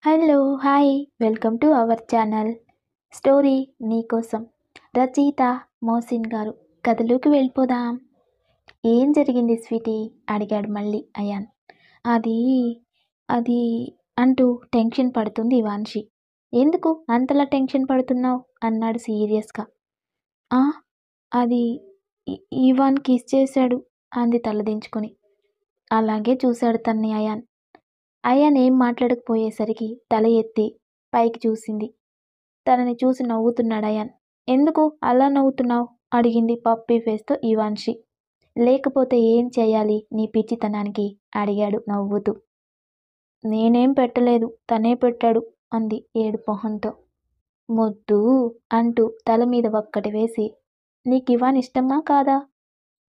Hello! Hi! Welcome to our channel. Story నీకోసం. రచయిత మోసిన్ గారు. కథలోకి వెళ్ళిపోదాం. ఏం జరిగింది స్వీటీ? అడిగాడు మళ్ళీ అయాన్. అది అది అంటూ టెన్షన్ పడుతుంది వాన్షి. ఎందుకు అంతలా టెన్షన్ పడుతున్నావు? అన్నాడు సీరియస్గా. ఆ అది ఇవాన్ కిస్ చేశాడు అంది తలదించుకొని. అలాగే చూశాడు తన్ని అయాన్. అయాన్ ఏం మాట్లాడకపోయేసరికి తల ఎత్తి పైకి చూసింది. తనని చూసి నవ్వుతున్నాడు అయాన్. ఎందుకు అలా నవ్వుతున్నావు? అడిగింది పప్పీ ఫేస్తో ఇవాన్షి. లేకపోతే ఏం చేయాలి నీ పిచ్చితనానికి? అడిగాడు నవ్వుతూ. నేనేం పెట్టలేదు, తనే పెట్టాడు అంది ఏడుపు మొహంతో. మొద్దు అంటూ తల మీద ఒక్కటి వేసి, నీకు ఇవాన్ ఇష్టమా కాదా?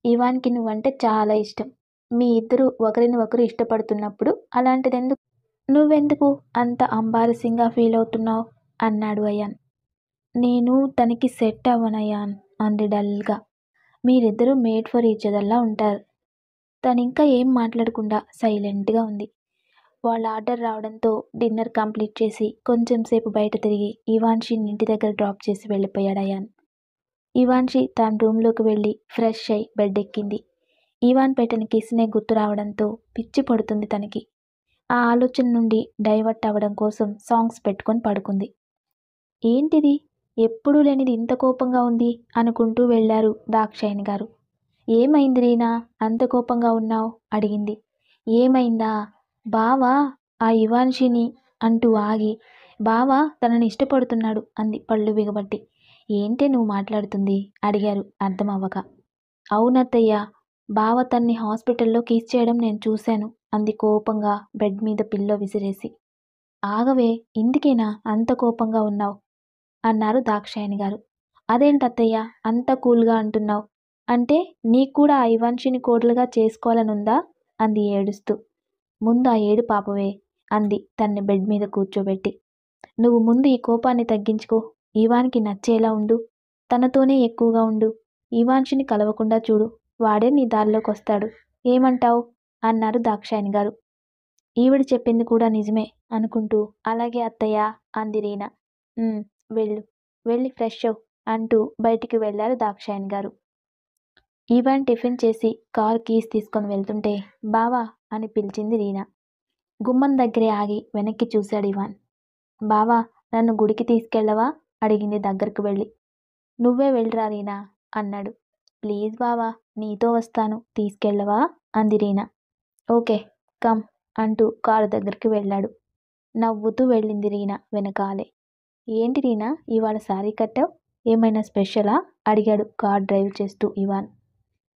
ఇవాన్కి నువ్వంటే చాలా ఇష్టం. మీ ఇద్దరు ఒకరిని ఒకరు ఇష్టపడుతున్నప్పుడు అలాంటిదెందుకు? నువ్వెందుకు అంత అంబారసింగ్గా ఫీల్ అవుతున్నావు? అన్నాడు అయాన్. నేను తనకి సెట్ అవ్వనయాన్ అంది డల్గా. మీరిద్దరూ మేడ్ ఫర్ ఈచ్ అదర్లా ఉంటారు. తనింకా ఏం మాట్లాడకుండా సైలెంట్గా ఉంది. వాళ్ళ ఆర్డర్ రావడంతో డిన్నర్ కంప్లీట్ చేసి కొంచెం సేపు బయట తిరిగి ఇవాన్షిని ఇంటి దగ్గర డ్రాప్ చేసి వెళ్ళిపోయాడు అయాన్. ఇవాన్షి తన రూమ్లోకి వెళ్ళి ఫ్రెష్ అయి బెడ్ ఎక్కింది. ఇవాన్ పెట్టిన కిస్నే గుర్తు రావడంతో పిచ్చి పడుతుంది తనకి. ఆ ఆలోచన నుండి డైవర్ట్ అవ్వడం కోసం సాంగ్స్ పెట్టుకొని పడుకుంది. ఏంటిది ఎప్పుడూ లేనిది ఇంత కోపంగా ఉంది అనుకుంటూ వెళ్ళారు దాక్షాయణి గారు. ఏమైంది రీనా అంత కోపంగా ఉన్నావు? అడిగింది. ఏమైందా? బావా ఆ ఇవాన్షిని అంటూ ఆగి, బావా తనని ఇష్టపడుతున్నాడు అంది పళ్ళు బిగబట్టి. ఏంటే నువ్వు మాట్లాడుతుంది? అడిగారు అర్థం అవ్వక. అవునత్తయ్య, బావ తన్ని హాస్పిటల్లో కిస్ చేయడం నేను చూశాను అంది కోపంగా బెడ్ మీద పిల్లో విసిరేసి. ఆగవే, ఇందుకేనా అంత కోపంగా ఉన్నావు? అన్నారు దాక్షాయణి గారు. అదేంటత్తయ్య అంత కూల్గా అంటున్నావు? అంటే నీకు కూడా ఆ ఇవాన్షిని కోడలుగా చేసుకోవాలనుందా? అంది ఏడుస్తూ. ముందు ఆ ఏడు పాపవే అంది తన్ని బెడ్ మీద కూర్చోబెట్టి. నువ్వు ముందు ఈ కోపాన్ని తగ్గించుకో. ఇవాన్కి నచ్చేలా ఉండు. తనతోనే ఎక్కువగా ఉండు. ఇవాన్షిని కలవకుండా చూడు. వాడే నీ దారిలోకి వస్తాడు. ఏమంటావు? అన్నారు దాక్షాయణి గారు. ఈవిడ చెప్పింది కూడా నిజమే అనుకుంటూ అలాగే అత్తయ్య అంది రీనా. వెళ్ళు, వెళ్ళి ఫ్రెష్ అవ్ అంటూ బయటికి వెళ్ళారు దాక్షాయణి గారు. ఇవాన్ టిఫిన్ చేసి కార్ కీస్ తీసుకొని వెళ్తుంటే బావా అని పిలిచింది రీనా. గుమ్మం దగ్గరే ఆగి వెనక్కి చూశాడు ఇవాన్. బావా నన్ను గుడికి తీసుకెళ్ళవా? అడిగింది దగ్గరకు వెళ్ళి. నువ్వే వెళ్ళరా రీనా అన్నాడు. ప్లీజ్ బావా నీతో వస్తాను, తీసుకెళ్ళవా? అంది రీనా. ఓకే కమ్ అంటూ కారు దగ్గరికి వెళ్ళాడు. నవ్వుతూ వెళ్ళింది రీనా వెనకాలే. ఏంటి రీనా ఇవాళ శారీ కట్టావు? ఏమైనా స్పెషలా? అడిగాడు కార్ డ్రైవ్ చేస్తూ ఇవాన్.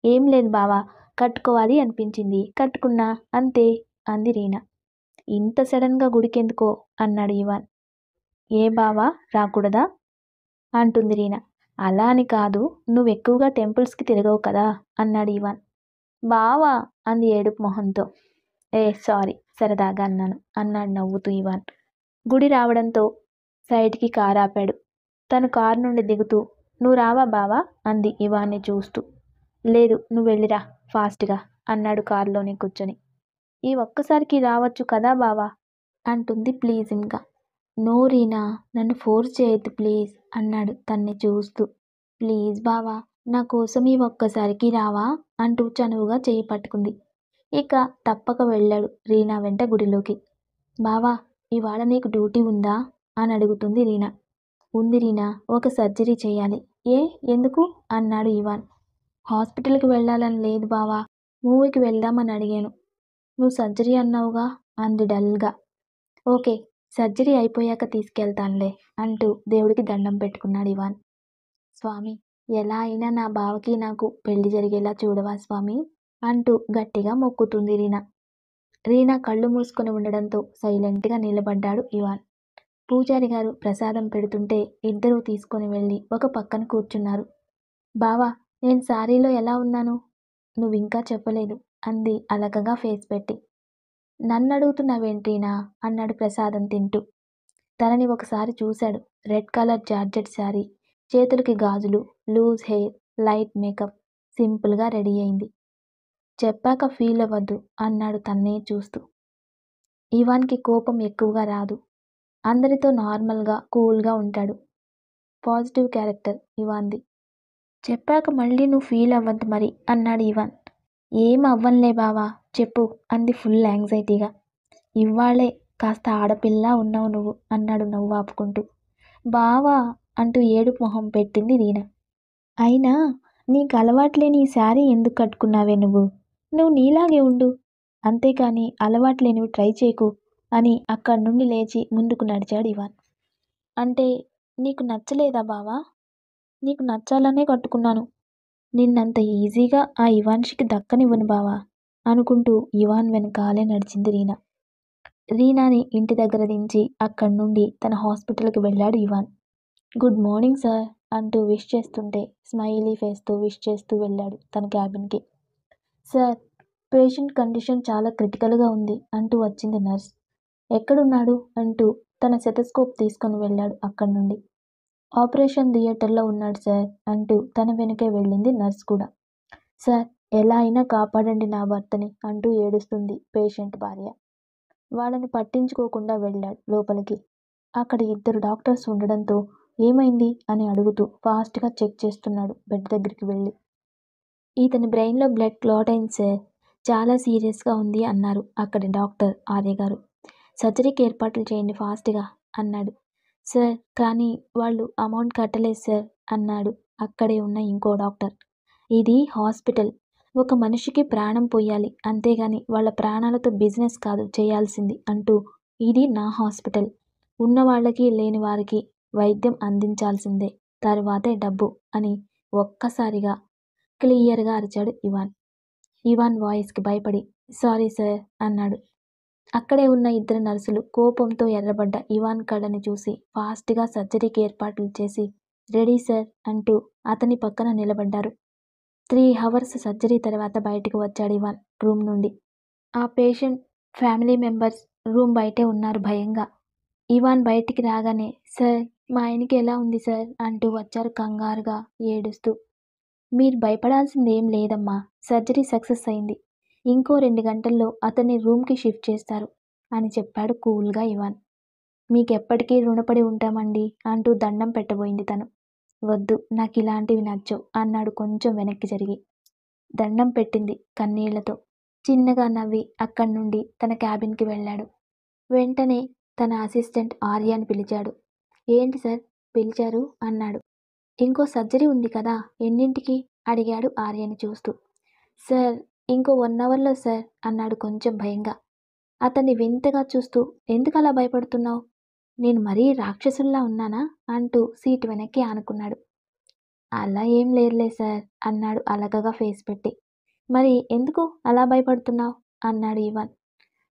ఏం లేదు బావా, కట్టుకోవాలి అనిపించింది, కట్టుకున్నా అంతే అంది రీనా. ఇంత సడన్గా గుడికెందుకో అన్నాడు ఇవాన్. ఏ బావా రాకూడదా? అంటుంది రీనా. అలా అని కాదు, నువ్వెక్కువగా టెంపుల్స్కి తిరగవు కదా అన్నాడు ఇవాన్. బావా అంది ఏడుపు మొహంతో. సారీ సరదాగా అన్నాను అన్నాడు నవ్వుతూ ఇవాన్. గుడి రావడంతో సైడ్కి కారు ఆపాడు. తను కారు నుండి దిగుతూ నువ్వు రావా బావా అంది ఇవాన్ని చూస్తూ. లేదు నువ్వు వెళ్ళిరా ఫాస్ట్గా అన్నాడు కారులోనే కూర్చొని. ఈ ఒక్కసారికి రావచ్చు కదా బావా అంటుంది ప్లీజింగ్గా. నో రీనా నన్ను ఫోర్స్ చేయొద్దు ప్లీజ్ అన్నాడు తన్ని చూస్తూ. ప్లీజ్ బావా నా కోసం ఈ ఒక్కసారికి రావా అంటూ చనువుగా చేయి పట్టుకుంది. ఇక తప్పక వెళ్ళాడు రీనా వెంట గుడిలోకి. బావా ఇవాళ నీకు డ్యూటీ ఉందా అని అడుగుతుంది రీనా. ఉంది రీనా, ఒక సర్జరీ చేయాలి. ఎందుకు అన్నాడు ఇవాన్. హాస్పిటల్కి వెళ్ళాలని లేదు బావా, మూవీకి వెళ్దామని అడిగాను. నువ్వు సర్జరీ అన్నావుగా అంది డల్గా. ఓకే సర్జరీ అయిపోయాక తీసుకెళ్తానులే అంటూ దేవుడికి దండం పెట్టుకున్నాడు ఇవాన్. స్వామి ఎలా అయినా నా బావకి నాకు పెళ్లి జరిగేలా చూడవా స్వామి అంటూ గట్టిగా మొక్కుతుంది రీనా. రీనా కళ్ళు మూసుకొని ఉండడంతో సైలెంట్గా నిలబడ్డాడు ఇవాన్. పూజారి గారు ప్రసాదం పెడుతుంటే ఇద్దరూ తీసుకొని వెళ్ళి ఒక పక్కన కూర్చున్నారు. బావా నేను శారీలో ఎలా ఉన్నాను? నువ్వింకా చెప్పలేదు అంది అలకగా ఫేస్ పెట్టి. నన్ను అడుగుతున్నావేంట్రీనా అన్నాడు ప్రసాదం తింటూ. తనని ఒకసారి చూశాడు. రెడ్ కలర్ జార్జెట్ శారీ, చేతులకి గాజులు, లూజ్ హెయిర్, లైట్ మేకప్, సింపుల్గా రెడీ అయింది. చెప్పాక ఫీల్ అవ్వద్దు అన్నాడు తన్నే చూస్తూ. ఇవాన్కి కోపం ఎక్కువగా రాదు. అందరితో నార్మల్గా కూల్గా ఉంటాడు. పాజిటివ్ క్యారెక్టర్ ఇవాన్ది. చెప్పాక మళ్ళీ నువ్వు ఫీల్ అవ్వద్దు మరి అన్నాడు ఇవాన్. ఏం అవ్వనులే బావా, చెప్పు అంది ఫుల్ యాంగ్జైటీగా. ఇవాళే కాస్త ఆడపిల్ల ఉన్నావు నువ్వు అన్నాడు నవ్వు ఆపుకుంటూ. బావా అంటూ ఏడుపు మొహం పెట్టింది రీనా. అయినా నీకు అలవాట్లేని ఈ శారీ ఎందుకు కట్టుకున్నావే నువ్వు? నువ్వు నీలాగే ఉండు, అంతేకాని అలవాట్లేనివి ట్రై చేయకు అని అక్కడి నుండి లేచి ముందుకు నడిచాడు ఇవాన్. అంటే నీకు నచ్చలేదా బావా? నీకు నచ్చాలనే కట్టుకున్నాను. నిన్నంత ఈజీగా ఆ ఇవాన్షికి దక్కనివ్వను బావా అనుకుంటూ ఇవాన్ వెనకాలే నడిచింది రీనా. రీనాని ఇంటి దగ్గర దించి అక్కడి నుండి తన హాస్పిటల్కి వెళ్ళాడు ఇవాన్. గుడ్ మార్నింగ్ సార్ అంటూ విష్ చేస్తుంటే స్మైలీ ఫేస్తో విష్ చేస్తూ వెళ్ళాడు తన క్యాబిన్కి. సార్, పేషెంట్ కండిషన్ చాలా క్రిటికల్గా ఉంది అంటూ వచ్చింది నర్స్. ఎక్కడున్నాడు అంటూ తన సెటస్కోప్ తీసుకొని వెళ్ళాడు అక్కడి నుండి. ఆపరేషన్ థియేటర్లో ఉన్నాడు సార్ అంటూ తన వెనుకే వెళ్ళింది నర్స్ కూడా. సార్, ఎలా అయినా కాపాడండి నా భర్తని అంటూ ఏడుస్తుంది పేషెంట్ భార్య. వాళ్ళని పట్టించుకోకుండా వెళ్ళాడు లోపలికి. అక్కడ 2 డాక్టర్స్ ఉండడంతో ఏమైంది అని అడుగుతూ ఫాస్ట్గా చెక్ చేస్తున్నాడు బెడ్ దగ్గరికి వెళ్ళి. ఇతని బ్రెయిన్లో బ్లడ్ క్లాట్ అయింది సార్, చాలా సీరియస్గా ఉంది అన్నారు అక్కడి డాక్టర్ ఆర్య గారు. సర్జరీకి ఏర్పాట్లు చేయండి ఫాస్ట్గా అన్నాడు. సార్, కానీ వాళ్ళు అమౌంట్ కట్టలేదు సార్ అన్నాడు అక్కడే ఉన్న ఇంకో డాక్టర్. ఇది హాస్పిటల్, ఒక మనిషికి ప్రాణం పోయాలి, అంతేగాని వాళ్ళ ప్రాణాలతో బిజినెస్ కాదు చేయాల్సింది అంటూ ఇది నా హాస్పిటల్, ఉన్న వాళ్ళకి లేని వారికి వైద్యం అందించాల్సిందే, తరువాతే డబ్బు అని ఒక్కసారిగా క్లియర్గా అరిచాడు ఇవాన్. ఇవాన్ వాయిస్కి భయపడి సారీ సార్ అన్నాడు. అక్కడే ఉన్న 2 నర్సులు కోపంతో ఎర్రబడ్డ ఇవాన్ కళ్ళని చూసి ఫాస్ట్గా సర్జరీకి ఏర్పాట్లు చేసి రెడీ సార్ అంటూ అతని పక్కన నిలబడ్డారు. 3 అవర్స్ సర్జరీ తర్వాత బయటకు వచ్చాడు ఇవాన్ రూమ్ నుండి. ఆ పేషెంట్ ఫ్యామిలీ మెంబర్స్ రూమ్ బయటే ఉన్నారు భయంగా. ఇవాన్ బయటికి రాగానే సార్, మా ఆయనకి ఎలా ఉంది సార్ అంటూ వచ్చారు కంగారుగా ఏడుస్తూ. మీరు భయపడాల్సింది ఏం లేదమ్మా, సర్జరీ సక్సెస్ అయింది, ఇంకో 2 గంటల్లో అతన్ని రూమ్కి షిఫ్ట్ చేస్తారు అని చెప్పాడు కూల్గా ఇవాన్. మీకెప్పటికీ రుణపడి ఉంటామండి అంటూ దండం పెట్టబోయింది తను. వద్దు, నాకు ఇలాంటివి నచ్చవు అన్నాడు కొంచెం వెనక్కి జరిగి. దండం పెట్టింది కన్నీళ్లతో. చిన్నగా నవ్వి అక్కడి నుండి తన క్యాబిన్కి వెళ్ళాడు. వెంటనే తన అసిస్టెంట్ ఆర్యాని పిలిచాడు. ఏంటి సార్ పిలిచారు అన్నాడు. ఇంకో సర్జరీ ఉంది కదా, ఎన్నింటికి అడిగాడు ఆర్యని చూస్తూ. సార్, ఇంకో 1 అవర్లో సార్ అన్నాడు కొంచెం భయంగా. అతన్ని వింతగా చూస్తూ ఎందుకు అలా భయపడుతున్నావు, నేను మరీ రాక్షసుల్లా ఉన్నానా అంటూ సీటు వెనక్కి ఆనుకున్నాడు. అలా ఏం లేదులే సార్ అన్నాడు అలకగా ఫేస్ పెట్టి. మరి ఎందుకు అలా భయపడుతున్నావు అన్నాడు ఇవాన్.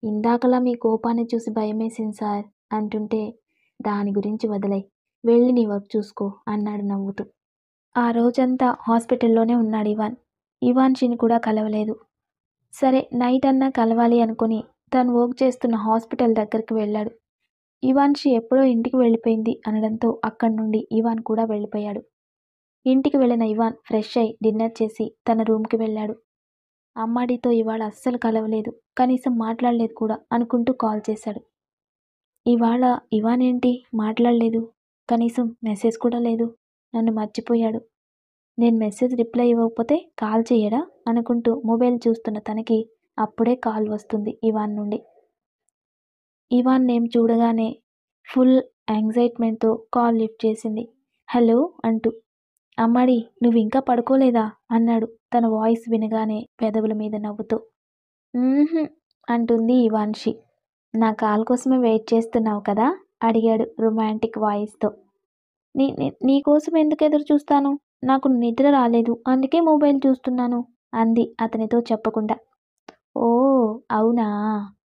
ఇందాకలా మీ కోపాన్ని చూసి భయమేసింది సార్ అంటుంటే దాని గురించి వదిలేయ్, వెళ్ళి నీ వర్క్ చూసుకో అన్నాడు నవ్వుతూ. ఆ రోజంతా హాస్పిటల్లోనే ఉన్నాడు ఇవాన్. ఇవాన్షిని కూడా కలవలేదు. సరే, నైట్ అన్నా కలవాలి అనుకుని తను వర్క్ చేస్తున్న హాస్పిటల్ దగ్గరికి వెళ్ళాడు. ఇవాన్షి ఎప్పుడో ఇంటికి వెళ్ళిపోయింది అనడంతో అక్కడి నుండి ఇవాన్ కూడా వెళ్ళిపోయాడు. ఇంటికి వెళ్ళిన ఇవాన్ ఫ్రెష్ అయి డిన్నర్ చేసి తన రూమ్కి వెళ్ళాడు. అమ్మాడితో ఇవాళ అస్సలు కలవలేదు, కనీసం మాట్లాడలేదు కూడా అనుకుంటూ కాల్ చేశాడు. ఇవాళ ఇవాన్ ఏంటి మాట్లాడలేదు, కనీసం మెసేజ్ కూడా లేదు, నన్ను మర్చిపోయాడు, నేను మెసేజ్ రిప్లై ఇవ్వకపోతే కాల్ చేయడా అనుకుంటూ మొబైల్ చూస్తున్న తనకి అప్పుడే కాల్ వస్తుంది ఇవాన్ నుండి. ఇవాన్ నేమ్ చూడగానే ఫుల్ యాంగ్జైట్మెంట్తో కాల్ లిఫ్ట్ చేసింది. హలో అంటూ. అమ్మాడి, నువ్వు ఇంకా పడుకోలేదా అన్నాడు తన వాయిస్ వినగానే పెదవుల మీద నవ్వుతూ. అంటుంది ఇవాన్షి. నా కాల్ కోసమే వెయిట్ చేస్తున్నావు కదా అడిగాడు రొమాంటిక్ వాయిస్తో. నీకోసం ఎందుకు ఎదురు చూస్తాను, నాకు నిద్ర రాలేదు అందుకే మొబైల్ చూస్తున్నాను అంది అతనితో చెప్పకుండా. ఓ అవునా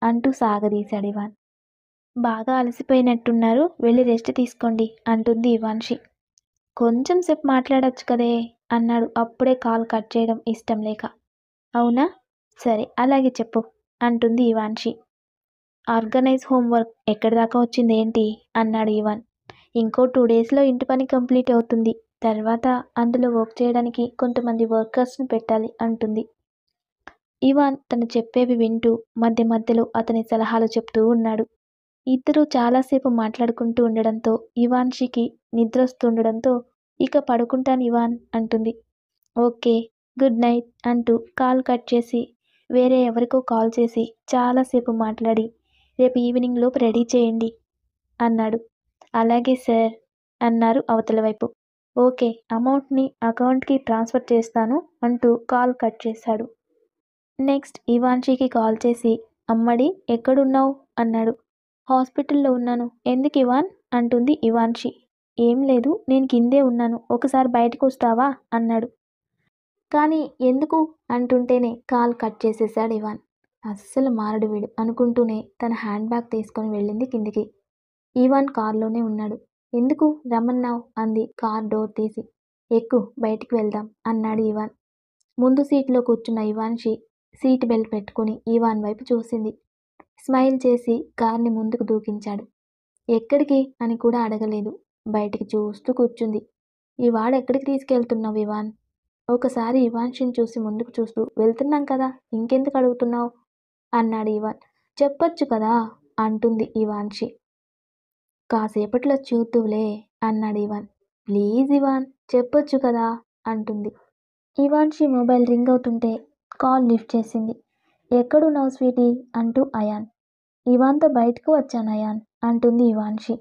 అంటూ సాగదీశాడు ఇవాన్. బాగా అలసిపోయినట్టున్నారు, వెళ్ళి రెస్ట్ తీసుకోండి అంటుంది ఇవాన్షి. కొంచెం సేపు మాట్లాడొచ్చు కదే అన్నాడు అప్పుడే కాల్ కట్ చేయడం ఇష్టం లేక. అవునా, సరే అలాగే చెప్పు అంటుంది ఇవాన్షి. ఆర్గనైజ్ హోంవర్క్ ఎక్కడి దాకా వచ్చింది ఏంటి అన్నాడు ఇవాన్. ఇంకో 2 డేస్లో ఇంటి పని కంప్లీట్ అవుతుంది, తర్వాత అందులో వర్క్ చేయడానికి కొంతమంది వర్కర్స్ని పెట్టాలి అంటుంది. ఇవాన్ తను చెప్పేవి వింటూ మధ్య మధ్యలో అతని సలహాలు చెప్తూ ఉన్నాడు. ఇద్దరూ చాలాసేపు మాట్లాడుకుంటూ ఉండడంతో ఇవాన్షికి నిద్రొస్తుండడంతో ఇక పడుకుంటాను ఇవాన్ అంటుంది. ఓకే, గుడ్ నైట్ అంటూ కాల్ కట్ చేసి వేరే ఎవరికో కాల్ చేసి చాలాసేపు మాట్లాడి రేపు ఈవినింగ్ లోపు రెడీ చేయండి అన్నాడు. అలాగే సార్ అన్నారు అవతల వైపు. ఓకే, అమౌంట్ని అకౌంట్కి ట్రాన్స్ఫర్ చేస్తాను అంటూ కాల్ కట్ చేశాడు. నెక్స్ట్ ఇవాన్షికి కాల్ చేసి అమ్మడి ఎక్కడున్నావు అన్నాడు. హాస్పిటల్లో ఉన్నాను. ఎందుకు ఇవాన్ అంటుంది ఇవాన్షి. ఏం లేదు, నేను కిందే ఉన్నాను, ఒకసారి బయటకు వస్తావా అన్నాడు. కానీ ఎందుకు అంటుంటేనే కాల్ కట్ చేసేశాడు ఇవాన్. అస్సలు మారడు వీడు అనుకుంటూనే తన హ్యాండ్ బ్యాగ్ తీసుకొని వెళ్ళింది కిందికి. ఇవాన్ కార్లోనే ఉన్నాడు. ఎందుకు రమ్మన్నావు అంది కార్ డోర్ తీసి. ఎక్కు, బయటికి వెళ్దాం అన్నాడు ఇవాన్. ముందు సీట్లో కూర్చున్న ఇవాన్షి సీట్ బెల్ట్ పెట్టుకుని ఇవాన్ వైపు చూసింది. స్మైల్ చేసి కార్ని ముందుకు దూకించాడు. ఎక్కడికి అని కూడా అడగలేదు, బయటికి చూస్తూ కూర్చుంది. ఇవాడెక్కడికి తీసుకెళ్తున్నావు ఇవాన్? ఒకసారి ఇవాన్షిని చూసి ముందుకు చూస్తూ వెళ్తున్నాం కదా, ఇంకెందుకు అడుగుతున్నావు అన్నాడు ఇవాన్. చెప్పొచ్చు కదా అంటుంది ఇవాన్షి. కాసేపట్లో చూద్దువులే అన్నాడు ఇవాన్. ప్లీజ్ ఇవాన్, చెప్పొచ్చు కదా అంటుంది. ఇవాన్షి మొబైల్ రింగ్ అవుతుంటే కాల్ లిఫ్ట్ చేసింది. ఎక్కడున్నావు స్వీటీ అంటూ అయాన్. ఇవాన్తో బయటకు వచ్చాను అయాన్ అంటుంది ఇవాన్షి.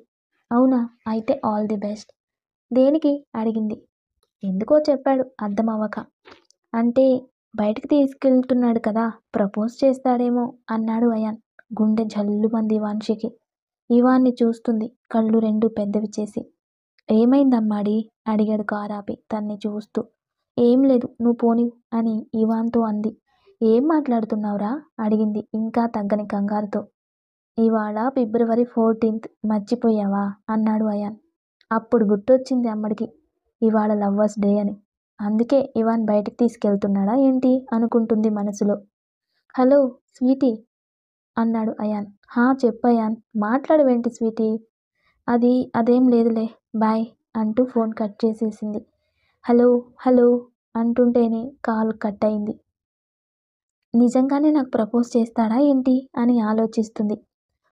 అవునా, అయితే ఆల్ ది బెస్ట్. దేనికి అడిగింది. ఎందుకో చెప్పాడు అర్థం అవ్వక. అంటే బయటకు తీసుకెళ్తున్నాడు కదా, ప్రపోజ్ చేస్తాడేమో అన్నాడు అయాన్. గుండె జల్లుమంది ఇవాన్షికి. ఇవాన్ని చూస్తుంది కళ్ళు రెండు పెద్దవి చేసి. ఏమైందమ్మాడి అడిగాడు కారాపి తన్ని చూస్తూ. ఏం లేదు, నువ్వు పోని అని ఇవాన్తో అంది. ఏం మాట్లాడుతున్నావురా అడిగింది ఇంకా తగ్గని కంగారుతో. ఇవాళ ఫిబ్రవరి 14th మర్చిపోయావా అన్నాడు అయాన్. అప్పుడు గుర్తొచ్చింది అమ్మడికి ఇవాళ లవ్వర్స్ డే అని. అందుకే ఇవాన్ బయటికి తీసుకెళ్తున్నాడా ఏంటి అనుకుంటుంది మనసులో. హలో స్వీటీ అన్నాడు అయాన్. హా చెప్పు అయాన్, మాట్లాడవేంటి స్వీటీ? అదేం లేదులే, బాయ్ అంటూ ఫోన్ కట్ చేసేసింది. హలో హలో అంటుంటేనే కాల్ కట్ అయింది. నిజంగానే నాకు ప్రపోజ్ చేస్తాడా ఏంటి అని ఆలోచిస్తుంది.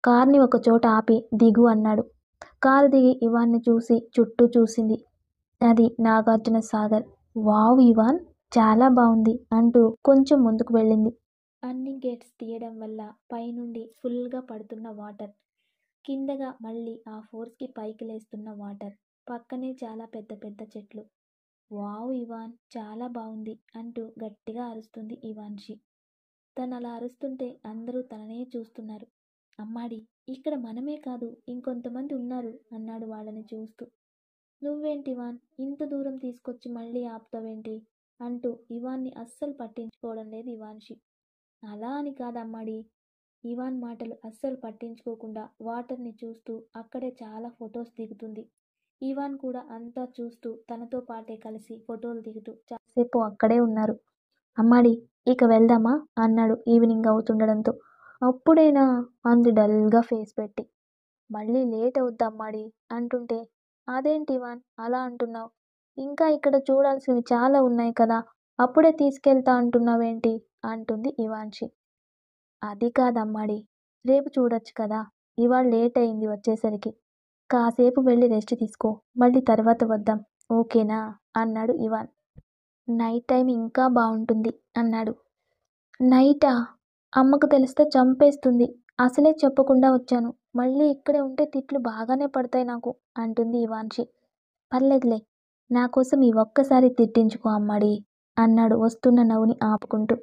కార్ని ఒక చోట ఆపి దిగు అన్నాడు. కారు దిగి ఇవాన్ని చూసి చుట్టూ చూసింది. అది నాగార్జున సాగర్. వావ్ ఇవాన్, చాలా బాగుంది అంటూ కొంచెం ముందుకు వెళ్ళింది. అన్ని గేట్స్ తీయడం వల్ల పైనుండి ఫుల్గా పడుతున్న వాటర్, కిందగా మళ్ళీ ఆ ఫోర్స్కి పైకి లేస్తున్న వాటర్, పక్కనే చాలా పెద్ద పెద్ద చెట్లు. వావ్ ఇవాన్, చాలా బాగుంది అంటూ గట్టిగా అరుస్తుంది ఇవాన్షి. తను అలా అరుస్తుంటే అందరూ తననే చూస్తున్నారు. అమ్మాడి, ఇక్కడ మనమే కాదు ఇంకొంతమంది ఉన్నారు అన్నాడు వాళ్ళని చూస్తూ. నువ్వేంటి ఇవాన్, ఇంత దూరం తీసుకొచ్చి మళ్ళీ ఆపుతావేంటి అంటూ ఇవాన్ని అస్సలు పట్టించుకోవడం లేదు ఇవాన్షి. అలా అని కాదమ్మాడి. ఇవాన్ మాటలు అస్సలు పట్టించుకోకుండా వాటర్ని చూస్తూ అక్కడే చాలా ఫొటోస్ దిగుతుంది. ఇవాన్ కూడా అంతా చూస్తూ తనతో పాటే కలిసి ఫోటోలు దిగుతూ చాలాసేపు అక్కడే ఉన్నారు. అమ్మాడి, ఇక వెళ్దామా అన్నాడు ఈవినింగ్ అవుతుండడంతో. అప్పుడేనా అంది డల్గా ఫేస్ పెట్టి. మళ్ళీ లేట్ అవుద్దమ్మాడి అంటుంటే, అదేంటి ఇవాన్ అలా అంటున్నావు? ఇంకా ఇక్కడ చూడాల్సినవి చాలా ఉన్నాయి కదా, అప్పుడే తీసుకెళ్తా అంటున్నావేంటి అంటుంది ఇవాన్షి. అది కాదమ్మాడి, రేపు చూడొచ్చు కదా, ఇవాళ లేట్ అయింది వచ్చేసరికి. కాసేపు వెళ్ళి రెస్ట్ తీసుకో, మళ్ళీ తర్వాత వద్దాం, ఓకేనా అన్నాడు ఇవాన్. నైట్ టైం ఇంకా బాగుంటుంది అన్నాడు. నైటా? అమ్మకు తెలిస్తే చంపేస్తుంది. అసలే చెప్పకుండా వచ్చాను, మళ్ళీ ఇక్కడే ఉంటే తిట్లు బాగానే పడతాయి నాకు అంటుంది ఇవాన్షి. పర్లేదులే, నా కోసం ఈ ఒక్కసారి తిట్టించుకో అమ్మాడి అన్నాడు వస్తున్న నవ్వుని ఆపుకుంటూ.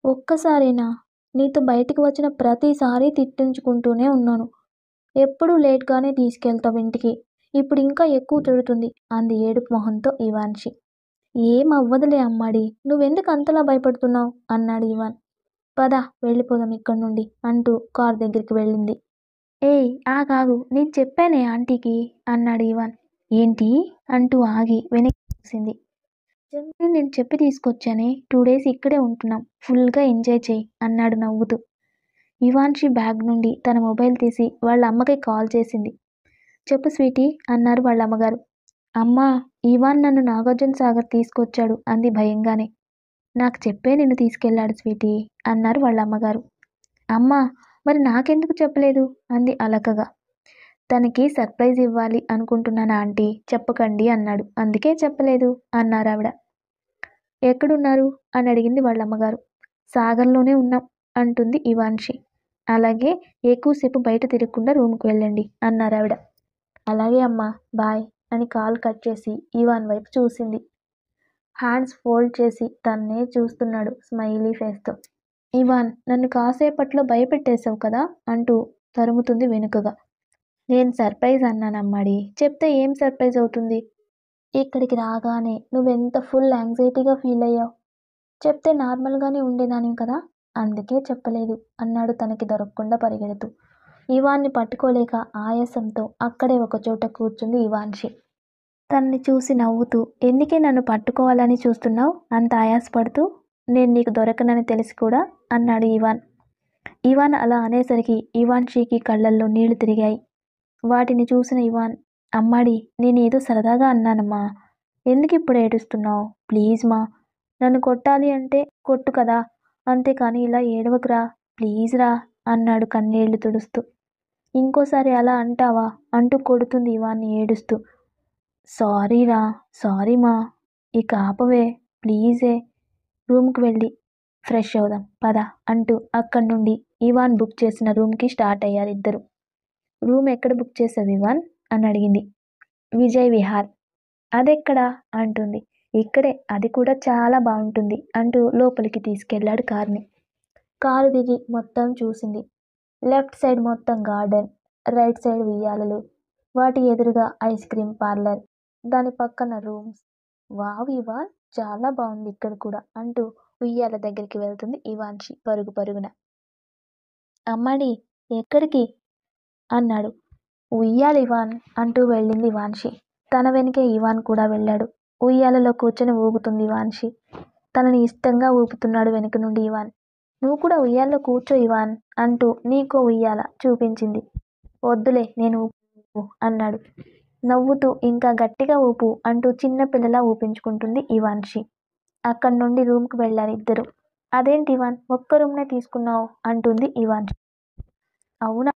ఒక్కసారేనా? నీతో బయటికి వచ్చిన ప్రతిసారి తిట్టించుకుంటూనే ఉన్నాను. ఎప్పుడూ లేట్గానే తీసుకెళ్తావు ఇంటికి, ఇప్పుడు ఇంకా ఎక్కువ తిడుతుంది అంది ఏడుపు మొహంతో ఇవాన్షి. ఏం అవ్వదులే అమ్మాడి, నువ్వెందుకు అంతలా భయపడుతున్నావు అన్నాడు ఇవాన్. పద వెళ్ళిపోదాం ఇక్కడి నుండి అంటూ కార్ దగ్గరికి వెళ్ళింది. ఏయ్ ఆగాగు, నేను చెప్పానే ఆంటీకి అన్నాడు ఇవాన్. ఏంటి అంటూ ఆగి వెనక్కి చూసింది. నిజంగానే నేను చెప్పి తీసుకొచ్చానే, 2 days ఇక్కడే ఉంటున్నాం, ఫుల్గా ఎంజాయ్ చేయి అన్నాడు నవ్వుతూ. ఇవాన్షి బ్యాగ్ నుండి తన మొబైల్ తీసి వాళ్ళ అమ్మకి కాల్ చేసింది. చెప్పు స్వీటీ అన్నారు వాళ్ళ అమ్మగారు. అమ్మా, ఇవాన్ నన్ను నాగార్జున సాగర్ తీసుకొచ్చాడు అంది భయంగానే. నాకు చెప్పే నిన్ను తీసుకెళ్లాడు స్వీటీ అన్నారు వాళ్ళ అమ్మగారు. అమ్మా, మరి నాకెందుకు చెప్పలేదు అంది అలకగా. తనకి సర్ప్రైజ్ ఇవ్వాలి అనుకుంటున్నాను ఆంటీ, చెప్పకండి అన్నాడు. అందుకే చెప్పలేదు అన్నారావిడ. ఎక్కడున్నారు అని అడిగింది వాళ్ళమ్మగారు. సాగర్లోనే ఉన్నాం అంటుంది ఇవాన్షి. అలాగే ఎక్కువసేపు బయట తిరగకుండా రూమ్కి వెళ్ళండి అన్నారావిడ. అలాగే అమ్మా, బాయ్ అని కాల్ కట్ చేసి ఇవాన్ వైపు చూసింది. హ్యాండ్స్ ఫోల్డ్ చేసి తన్నే చూస్తున్నాడు స్మైలీ ఫేస్తో. ఇవాన్, నన్ను కాసేపట్లో భయపెట్టేశావు కదా అంటూ తరుముతుంది వెనుకగా. నేను సర్ప్రైజ్ అన్నానమ్మాడి, చెప్తే ఏం సర్ప్రైజ్ అవుతుంది? ఇక్కడికి రాగానే నువ్వెంత ఫుల్ యాంగ్జైటీగా ఫీల్ అయ్యావు. చెప్తే నార్మల్గానే ఉండేదానివి కదా, అందుకే చెప్పలేదు అన్నాడు తనకి దొరకకుండా పరిగెడుతూ. ఇవాన్ని పట్టుకోలేక ఆయాసంతో అక్కడే ఒకచోట కూర్చుంది ఇవాన్షి. తనని చూసి నవ్వుతూ, ఎందుకే నన్ను పట్టుకోవాలని చూస్తున్నావు అంత ఆయాసపడుతూ? నేను నీకు దొరకనని తెలిసి కూడా అన్నాడు ఇవాన్. ఇవాన్ అలా అనేసరికి ఇవాన్షికి కళ్ళల్లో నీళ్లు తిరిగాయి. వాటిని చూసిన ఇవాన్, అమ్మాడి, నేనేదో సరదాగా అన్నానమ్మా, ఎందుకు ఇప్పుడు ఏడుస్తున్నావు? ప్లీజ్ మా, నన్ను కొట్టాలి అంటే కొట్టు కదా, అంతేకాని ఇలా ఏడవకురా, ప్లీజ్ రా అన్నాడు కన్నీళ్లు తుడుస్తూ. ఇంకోసారి అలా అంటావా అంటూ కొడుతుంది ఇవాన్ని ఏడుస్తూ. సారీరా, సారీ మా, ఇక ఆపవే ప్లీజే, రూమ్కి వెళ్ళి ఫ్రెష్ అవుదాం పద అంటూ అక్కడి నుండి ఇవాన్ బుక్ చేసిన రూమ్కి స్టార్ట్ అయ్యారు ఇద్దరు. రూమ్ ఎక్కడ బుక్ చేసావు ఇవాన్ అని అడిగింది. విజయ్ విహార్. అదెక్కడా అంటుంది. ఇక్కడే, అది కూడా చాలా బాగుంటుంది అంటూ లోపలికి తీసుకెళ్లాడు కార్ని. కారు దిగి మొత్తం చూసింది. లెఫ్ట్ సైడ్ మొత్తం గార్డెన్, రైట్ సైడ్ ఉయ్యాలలు, వాటి ఎదురుగా ఐస్ క్రీమ్ పార్లర్, దాని పక్కన రూమ్స్. వావ్ ఇవాన్, చాలా బాగుంది ఇక్కడ కూడా అంటూ ఉయ్యాల దగ్గరికి వెళ్తుంది ఇవాన్షి పరుగు పరుగున. అమ్మాడి, ఎక్కడికి అన్నాడు. ఉయ్యాల ఇవాన్ అంటూ వెళ్ళింది ఇవాన్షి. తన వెనుకే ఇవాన్ కూడా వెళ్ళాడు. ఉయ్యాలలో కూర్చొని ఊగుతుంది ఇవాన్షి. తనని ఇష్టంగా ఊపుతున్నాడు వెనుక నుండి ఇవాన్. నువ్వు కూడా ఉయ్యాల్లో కూర్చో ఇవాన్ అంటూ నీకో ఉయ్యాల చూపించింది. వద్దులే, నేను ఊపు అన్నాడు నవ్వుతూ. ఇంకా గట్టిగా ఊపు అంటూ చిన్న పిల్లలా ఊపించుకుంటుంది ఇవాన్షి. అక్కడి నుండి రూమ్కి వెళ్ళారు ఇద్దరు. అదేంటి ఇవాన్, ఒక్క రూమ్నే తీసుకున్నావు అంటుంది ఇవాన్షి. అవునా,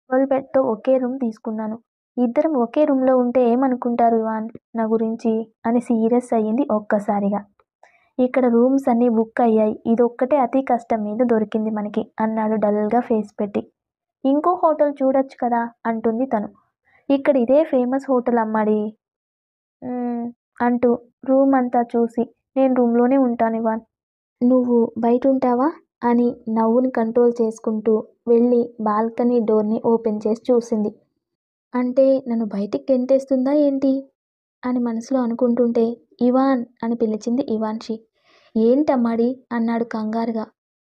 డబుల్ బెడ్తో ఒకే రూమ్ తీసుకున్నాను. ఇద్దరం ఒకే రూమ్లో ఉంటే ఏమనుకుంటారు ఇవాన్ నా గురించి అని సీరియస్ అయ్యింది ఒక్కసారిగా. ఇక్కడ రూమ్స్ అన్నీ బుక్ అయ్యాయి, ఇదొక్కటే అతి కష్టం మీద దొరికింది మనకి అన్నాడు డల్గా ఫేస్ పెట్టి. ఇంకో హోటల్ చూడొచ్చు కదా అంటుంది తను. ఇక్కడ ఇదే ఫేమస్ హోటల్ అమ్మాడి అంటూ రూమ్ అంతా చూసి, నేను రూమ్లోనే ఉంటాను ఇవాన్, నువ్వు బయట ఉంటావా అని నవ్వుని కంట్రోల్ చేసుకుంటూ వెళ్ళి బాల్కనీ డోర్ని ఓపెన్ చేసి చూసింది. అంటే నన్ను బయటికి గెంటేస్తుందా ఏంటి అని మనసులో అనుకుంటుంటే ఇవాన్ అని పిలిచింది ఇవాన్షి. ఏంటమ్మాడి అన్నాడు కంగారుగా.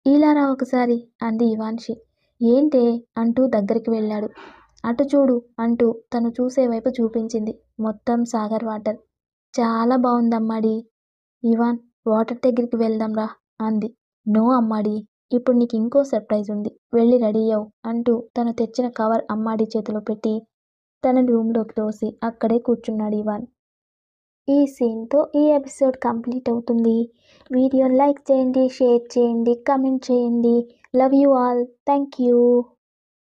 ఇలా రా ఒకసారి అంది ఇవాన్షి. ఏంటే అంటూ దగ్గరికి వెళ్ళాడు. అటు చూడు అంటూ తను చూసే వైపు చూపించింది. మొత్తం సాగర్ వాటర్, చాలా బాగుందమ్మాడి. ఇవాన్, వాటర్ దగ్గరికి వెళ్దాం రా అంది. నో అమ్మాడి, ఇప్పుడు నీకు ఇంకో సర్ప్రైజ్ ఉంది, వెళ్ళి రెడీ అవ్వు అంటూ తను తెచ్చిన కవర్ అమ్మాడి చేతిలో పెట్టి తనని రూమ్లోకి తోసి అక్కడే కూర్చున్నాడు ఇవాన్. ఈ సీన్తో ఈ ఎపిసోడ్ కంప్లీట్ అవుతుంది. వీడియో లైక్ చేయండి, షేర్ చేయండి, కామెంట్ చేయండి. Love you all. Thank you.